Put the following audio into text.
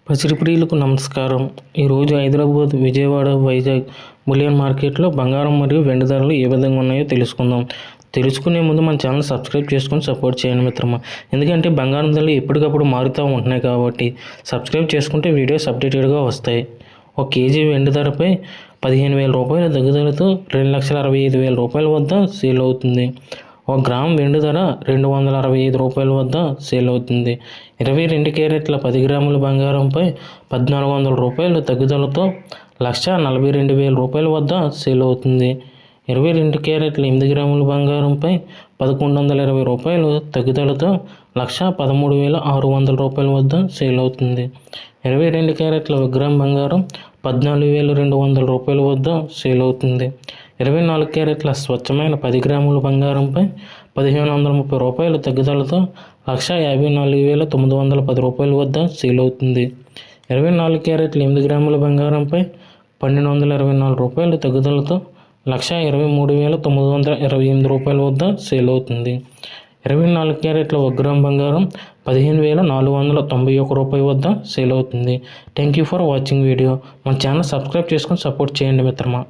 పసిడి ప్రియులకు నమస్కారం. ఈరోజు హైదరాబాద్, విజయవాడ, వైజాగ్ బులియన్ మార్కెట్లో బంగారం మరియు వెండి ధరలు ఏ విధంగా ఉన్నాయో తెలుసుకుందాం. తెలుసుకునే ముందు మన ఛానల్ సబ్స్క్రైబ్ చేసుకొని సపోర్ట్ చేయండి మిత్రమా. ఎందుకంటే బంగారం ధరలు ఎప్పటికప్పుడు మారుతూ ఉంటున్నాయి కాబట్టి సబ్స్క్రైబ్ చేసుకుంటే వీడియోస్ అప్డేటెడ్గా వస్తాయి. ఒక కేజీ వెండి ధరపై 15,000 రూపాయల తగ్గుదలతో 2,65,000 రూపాయల వద్ద సేల్ అవుతుంది. ఒక గ్రామ్ వెండి ధర 265 రూపాయల వద్ద సేల్ అవుతుంది. 22 క్యారెట్ల 10 గ్రాముల బంగారంపై 1,400 రూపాయల తగ్గుదలతో 1,42,000 రూపాయల వద్ద సేల్ అవుతుంది. 22 క్యారెట్ల 8 గ్రాముల బంగారంపై 1,120 రూపాయలు తగ్గుదలతో 1,13,600 రూపాయల వద్ద సేల్ అవుతుంది. 22 క్యారెట్ల 1 గ్రామ్ బంగారం 14,200 రూపాయల వద్ద సేల్ అవుతుంది. 24 క్యారెట్ల స్వచ్ఛమైన 10 గ్రాముల బంగారంపై 1,530 రూపాయల తగ్గుదలతో 1,54,910 రూపాయల వద్ద సేల్ అవుతుంది. 24 క్యారెట్ల 8 గ్రాముల బంగారంపై 1,224 రూపాయల తగ్గుదలతో 1,23,928 రూపాయల వద్ద సేల్ అవుతుంది. 24 క్యారెట్ల 1 గ్రామ్ బంగారం 15,491 రూపాయల వద్ద సేల్ అవుతుంది. Thank you for watching video. మన ఛానల్ సబ్స్క్రైబ్ చేసుకొని సపోర్ట్ చేయండి మిత్రమా.